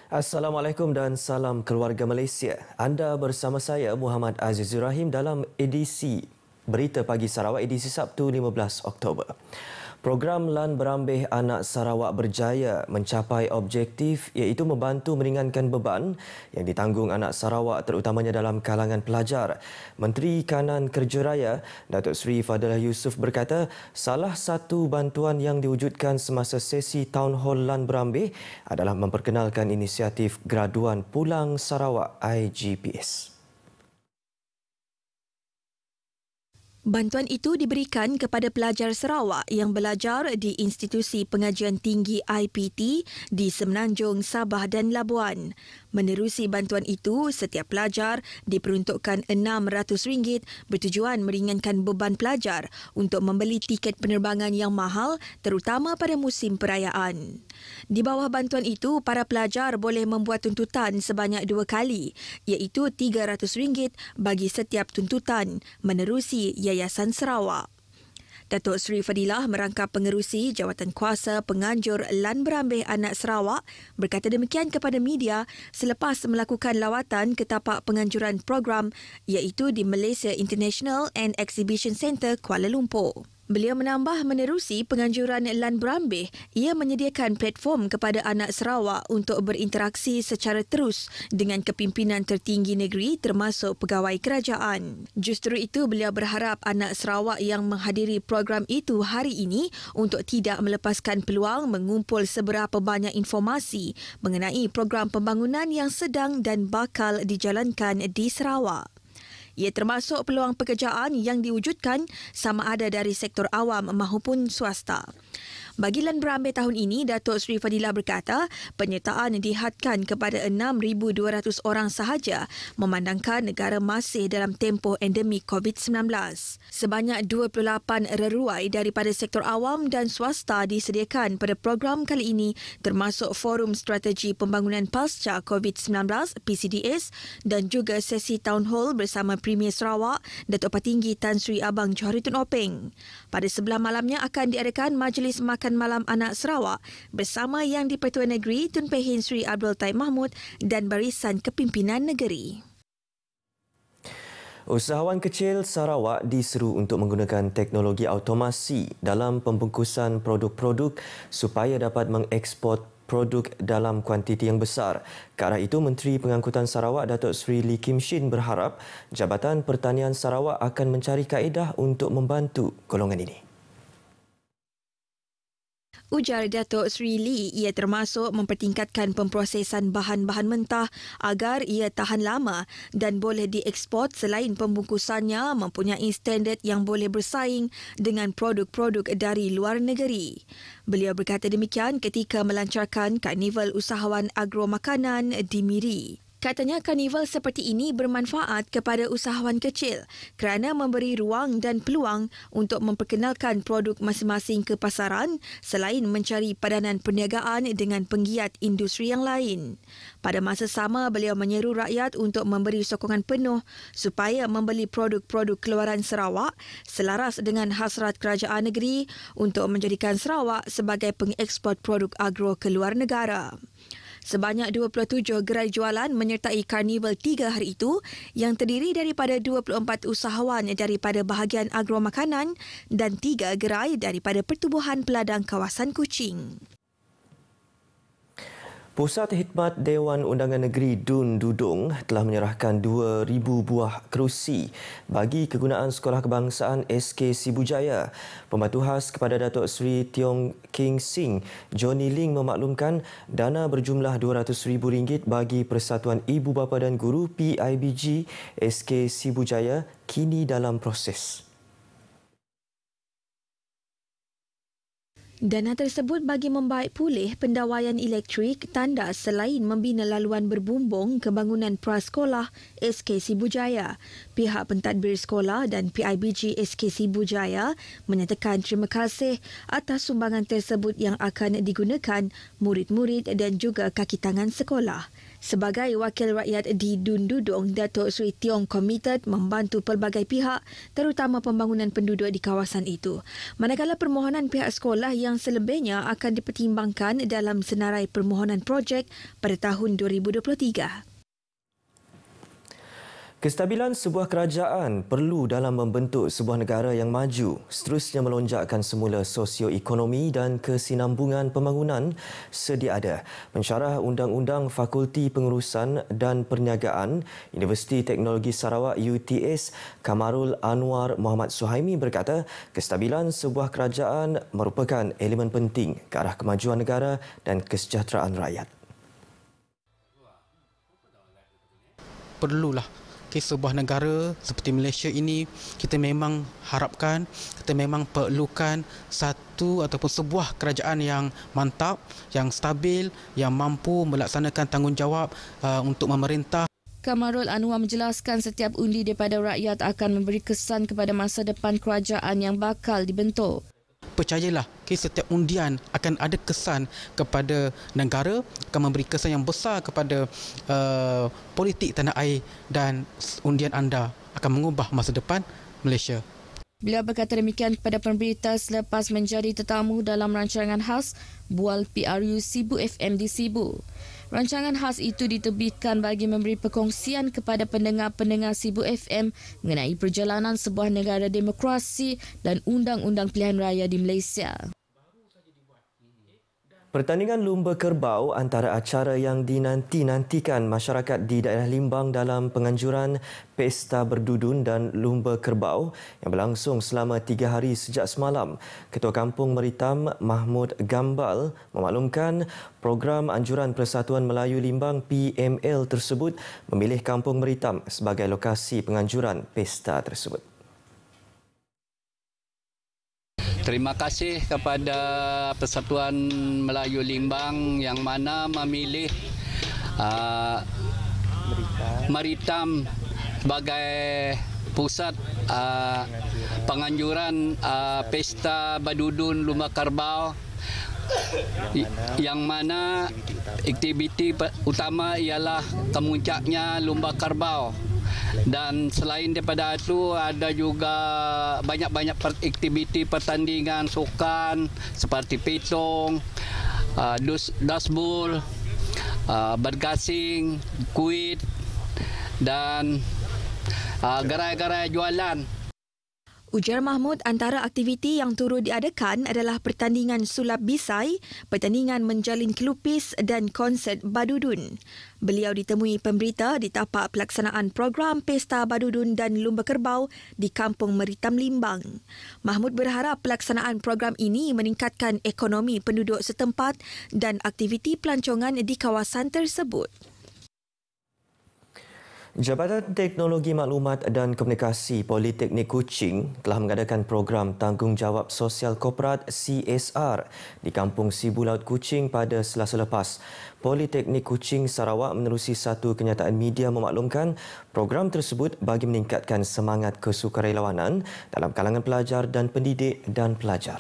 Assalamualaikum dan salam keluarga Malaysia. Anda bersama saya Muhammad Azizur Rahim dalam edisi Berita Pagi Sarawak edisi Sabtu 15 Oktober. Program Lan Berambih Anak Sarawak berjaya mencapai objektif iaitu membantu meringankan beban yang ditanggung anak Sarawak terutamanya dalam kalangan pelajar. Menteri Kanan Kerja Raya Datuk Seri Fadilah Yusof berkata salah satu bantuan yang diwujudkan semasa sesi Town Hall Lan Berambih adalah memperkenalkan inisiatif Graduan Pulang Sarawak IGPS. Bantuan itu diberikan kepada pelajar Sarawak yang belajar di Institusi Pengajian Tinggi IPT di Semenanjung, Sabah dan Labuan. Menerusi bantuan itu, setiap pelajar diperuntukkan RM600 bertujuan meringankan beban pelajar untuk membeli tiket penerbangan yang mahal terutama pada musim perayaan. Di bawah bantuan itu, para pelajar boleh membuat tuntutan sebanyak 2 kali iaitu RM300 bagi setiap tuntutan menerusi Yayasan Sarawak. Datuk Seri Fadilah merangkap pengerusi Jawatan Kuasa Penganjur Lan Berambih Anak Sarawak berkata demikian kepada media selepas melakukan lawatan ke tapak penganjuran program iaitu di Malaysia International and Exhibition Centre Kuala Lumpur. Beliau menambah menerusi penganjuran Lan Berambih, ia menyediakan platform kepada anak Sarawak untuk berinteraksi secara terus dengan kepimpinan tertinggi negeri termasuk pegawai kerajaan. Justru itu, beliau berharap anak Sarawak yang menghadiri program itu hari ini untuk tidak melepaskan peluang mengumpul seberapa banyak informasi mengenai program pembangunan yang sedang dan bakal dijalankan di Sarawak. Ia termasuk peluang pekerjaan yang diwujudkan sama ada dari sektor awam maupun swasta. Bagi Lan Berambih tahun ini, Datuk Seri Fadilah berkata penyertaan dihadkan kepada 6,200 orang sahaja memandangkan negara masih dalam tempoh endemik COVID-19. Sebanyak 28 reruai daripada sektor awam dan swasta disediakan pada program kali ini termasuk Forum Strategi Pembangunan Pasca COVID-19 PCDS dan juga sesi Town Hall bersama Premier Sarawak Datuk Patinggi Tan Sri Abang Johariton Openg. Pada sebelah malamnya akan diadakan Majlis Makan Malam Anak Sarawak bersama Yang di-Pertuan Negeri Tun Pehin Sri Abdul Taib Mahmud dan Barisan Kepimpinan Negeri. Usahawan kecil Sarawak diseru untuk menggunakan teknologi automasi dalam pembungkusan produk-produk supaya dapat mengeksport produk dalam kuantiti yang besar. Ke arah itu, Menteri Pengangkutan Sarawak Datuk Seri Lee Kim Shin berharap Jabatan Pertanian Sarawak akan mencari kaedah untuk membantu golongan ini. Ujar Datuk Seri Lee, ia termasuk mempertingkatkan pemprosesan bahan-bahan mentah agar ia tahan lama dan boleh dieksport selain pembungkusannya mempunyai standard yang boleh bersaing dengan produk-produk dari luar negeri. Beliau berkata demikian ketika melancarkan Karnival Usahawan Agro Makanan di Miri. Katanya karnival seperti ini bermanfaat kepada usahawan kecil kerana memberi ruang dan peluang untuk memperkenalkan produk masing-masing ke pasaran selain mencari padanan perniagaan dengan penggiat industri yang lain. Pada masa sama, beliau menyeru rakyat untuk memberi sokongan penuh supaya membeli produk-produk keluaran Sarawak selaras dengan hasrat kerajaan negeri untuk menjadikan Sarawak sebagai pengekspor produk agro ke luar negara. Sebanyak 27 gerai jualan menyertai Karnival 3 hari itu yang terdiri daripada 24 usahawan daripada bahagian agro makanan dan 3 gerai daripada Pertubuhan Peladang Kawasan Kuching. Pusat Khidmat Dewan Undangan Negeri Dun Dudung telah menyerahkan 2,000 buah kerusi bagi kegunaan Sekolah Kebangsaan SK Sibujaya. Pembantu khas kepada Datuk Seri Tiong King Sing, Johnny Ling memaklumkan dana berjumlah RM200,000 bagi Persatuan Ibu Bapa dan Guru PIBG SK Sibujaya kini dalam proses. Dana tersebut bagi membaik pulih pendawaian elektrik tandas selain membina laluan berbumbung pembangunan prasekolah SK Sibujaya. Pihak pentadbir sekolah dan PIBG SK Sibujaya menyatakan terima kasih atas sumbangan tersebut yang akan digunakan murid-murid dan juga kaki tangan sekolah. Sebagai wakil rakyat di Dun Dudung, Datuk Seri Tiong komited membantu pelbagai pihak, terutama pembangunan penduduk di kawasan itu. Manakala permohonan pihak sekolah yang selebihnya akan dipertimbangkan dalam senarai permohonan projek pada tahun 2023. Kestabilan sebuah kerajaan perlu dalam membentuk sebuah negara yang maju, seterusnya melonjakkan semula sosioekonomi dan kesinambungan pembangunan sedia ada. Pensyarah Undang-Undang Fakulti Pengurusan dan Perniagaan Universiti Teknologi Sarawak UTS Kamarul Anwar Muhammad Suhaimi berkata, kestabilan sebuah kerajaan merupakan elemen penting ke arah kemajuan negara dan kesejahteraan rakyat. Perlulah sebuah negara seperti Malaysia ini, kita memang harapkan, kita memang perlukan satu ataupun sebuah kerajaan yang mantap, yang stabil, yang mampu melaksanakan tanggungjawab untuk memerintah. Kamarul Anwar menjelaskan setiap undi daripada rakyat akan memberi kesan kepada masa depan kerajaan yang bakal dibentuk. Percayalah, setiap undian akan ada kesan kepada negara, akan memberi kesan yang besar kepada politik tanah air dan undian anda akan mengubah masa depan Malaysia. Beliau berkata demikian kepada pemberita selepas menjadi tetamu dalam rancangan khas Bual PRU Sibu FM di Sibu. Rancangan khas itu diterbitkan bagi memberi perkongsian kepada pendengar-pendengar Sibu FM mengenai perjalanan sebuah negara demokrasi dan undang-undang pilihan raya di Malaysia. Pertandingan Lumba Kerbau antara acara yang dinanti-nantikan masyarakat di daerah Limbang dalam penganjuran Pesta Berdudun dan Lumba Kerbau yang berlangsung selama 3 hari sejak semalam. Ketua Kampung Meritam Mahmud Gambal memaklumkan program Anjuran Persatuan Melayu Limbang PML tersebut memilih Kampung Meritam sebagai lokasi penganjuran pesta tersebut. Terima kasih kepada Persatuan Melayu Limbang yang mana memilih Meritam sebagai pusat penganjuran Pesta Berdudun Lumba Kerbau, yang mana aktiviti utama ialah kemuncaknya Lumba Kerbau. Dan selain daripada itu ada juga banyak-banyak aktiviti pertandingan sukan seperti petong, dashboard, bergasing, kuit dan gerai-gerai jualan. Ujar Mahmud, antara aktiviti yang turut diadakan adalah pertandingan sulap bisai, pertandingan menjalin kelupis dan konsert badudun. Beliau ditemui pemberita di tapak pelaksanaan program Pesta Badudun dan Lumba Kerbau di Kampung Meritam Limbang. Mahmud berharap pelaksanaan program ini meningkatkan ekonomi penduduk setempat dan aktiviti pelancongan di kawasan tersebut. Jabatan Teknologi Maklumat dan Komunikasi Politeknik Kuching telah mengadakan program Tanggungjawab Sosial Korporat CSR di Kampung Sibu Laut Kuching pada Selasa lepas. Politeknik Kuching Sarawak menerusi satu kenyataan media memaklumkan program tersebut bagi meningkatkan semangat kesukarelawanan dalam kalangan pelajar dan pendidik dan pelajar.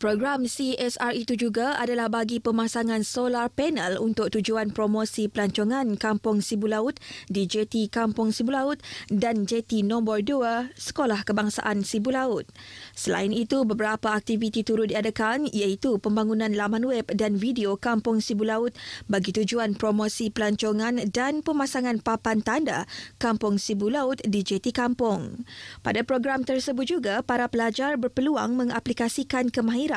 Program CSR itu juga adalah bagi pemasangan solar panel untuk tujuan promosi pelancongan Kampung Sibu Laut di JT Kampung Sibu Laut dan JT nombor 2 Sekolah Kebangsaan Sibu Laut. Selain itu, beberapa aktiviti turut diadakan iaitu pembangunan laman web dan video Kampung Sibu Laut bagi tujuan promosi pelancongan dan pemasangan papan tanda Kampung Sibu Laut di JT Kampung. Pada program tersebut juga, para pelajar berpeluang mengaplikasikan kemahiran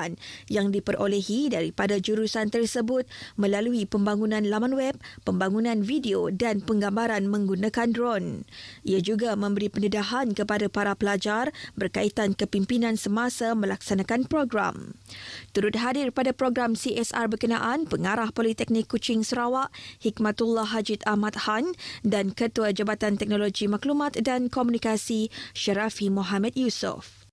yang diperolehi daripada jurusan tersebut melalui pembangunan laman web, pembangunan video dan penggambaran menggunakan drone. Ia juga memberi pendedahan kepada para pelajar berkaitan kepimpinan semasa melaksanakan program. Turut hadir pada program CSR berkenaan Pengarah Politeknik Kuching Sarawak Hikmatullah Hajid Ahmad Han dan Ketua Jabatan Teknologi Maklumat dan Komunikasi Syarafi Mohamed Yusof.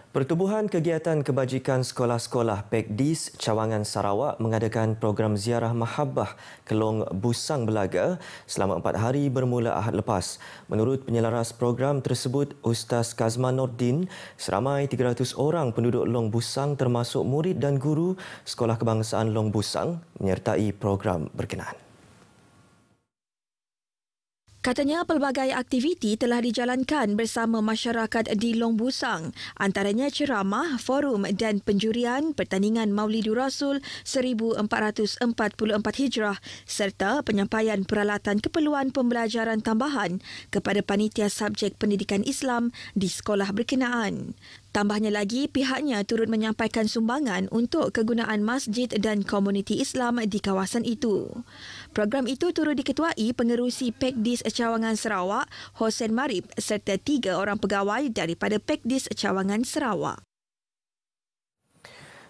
Pertubuhan Kegiatan Kebajikan Sekolah-Sekolah PEKDIS Cawangan Sarawak mengadakan program ziarah mahabbah ke Long Busang Belaga selama 4 hari bermula Ahad lepas. Menurut penyelaras program tersebut, Ustaz Kazman Nordin, seramai 300 orang penduduk Long Busang termasuk murid dan guru Sekolah Kebangsaan Long Busang menyertai program berkenaan. Katanya pelbagai aktiviti telah dijalankan bersama masyarakat di Long Busang, antaranya ceramah, forum dan penjurian pertandingan Maulidur Rasul 1444 Hijrah serta penyampaian peralatan keperluan pembelajaran tambahan kepada panitia subjek pendidikan Islam di sekolah berkenaan. Tambahnya lagi, pihaknya turut menyampaikan sumbangan untuk kegunaan masjid dan komuniti Islam di kawasan itu. Program itu turut diketuai pengerusi PEKDIS Cawangan Sarawak, Hossein Marib serta 3 orang pegawai daripada PEKDIS Cawangan Sarawak.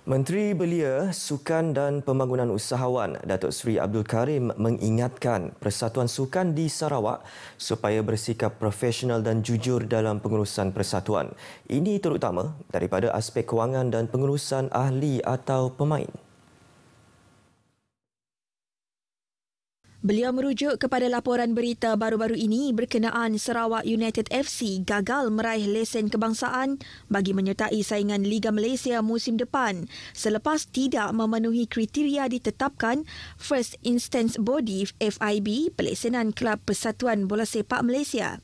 Menteri Belia, Sukan dan Pembangunan Usahawan Datuk Seri Abdul Karim mengingatkan Persatuan Sukan di Sarawak supaya bersikap profesional dan jujur dalam pengurusan persatuan. Ini terutama daripada aspek kewangan dan pengurusan ahli atau pemain. Beliau merujuk kepada laporan berita baru-baru ini berkenaan Sarawak United FC gagal meraih lesen kebangsaan bagi menyertai saingan Liga Malaysia musim depan selepas tidak memenuhi kriteria ditetapkan First Instance Body FIB Pelesenan Kelab Persatuan Bola Sepak Malaysia.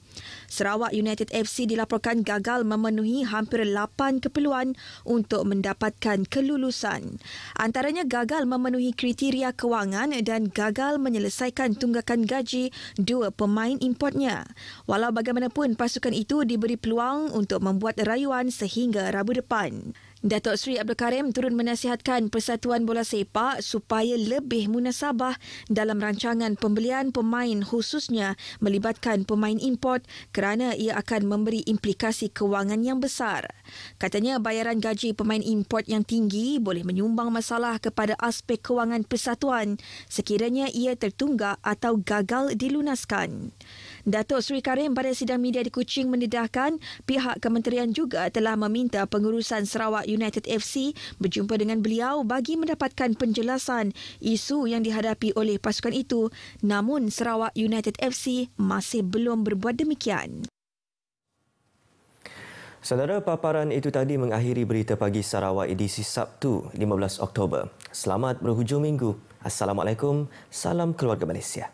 Sarawak United FC dilaporkan gagal memenuhi hampir 8 keperluan untuk mendapatkan kelulusan. Antaranya gagal memenuhi kriteria kewangan dan gagal menyelesaikan tunggakan gaji 2 pemain importnya. Walau bagaimanapun, pasukan itu diberi peluang untuk membuat rayuan sehingga Rabu depan. Datuk Seri Abdul Karim turut menasihatkan Persatuan Bola Sepak supaya lebih munasabah dalam rancangan pembelian pemain khususnya melibatkan pemain import kerana ia akan memberi implikasi kewangan yang besar. Katanya bayaran gaji pemain import yang tinggi boleh menyumbang masalah kepada aspek kewangan persatuan sekiranya ia tertunggak atau gagal dilunaskan. Datuk Seri Karim pada sidang media di Kuching mendedahkan pihak kementerian juga telah meminta pengurusan Sarawak United FC berjumpa dengan beliau bagi mendapatkan penjelasan isu yang dihadapi oleh pasukan itu, namun Sarawak United FC masih belum berbuat demikian. Saudara, paparan itu tadi mengakhiri Berita Pagi Sarawak edisi Sabtu 15 Oktober. Selamat berhujung minggu. Assalamualaikum, salam keluarga Malaysia.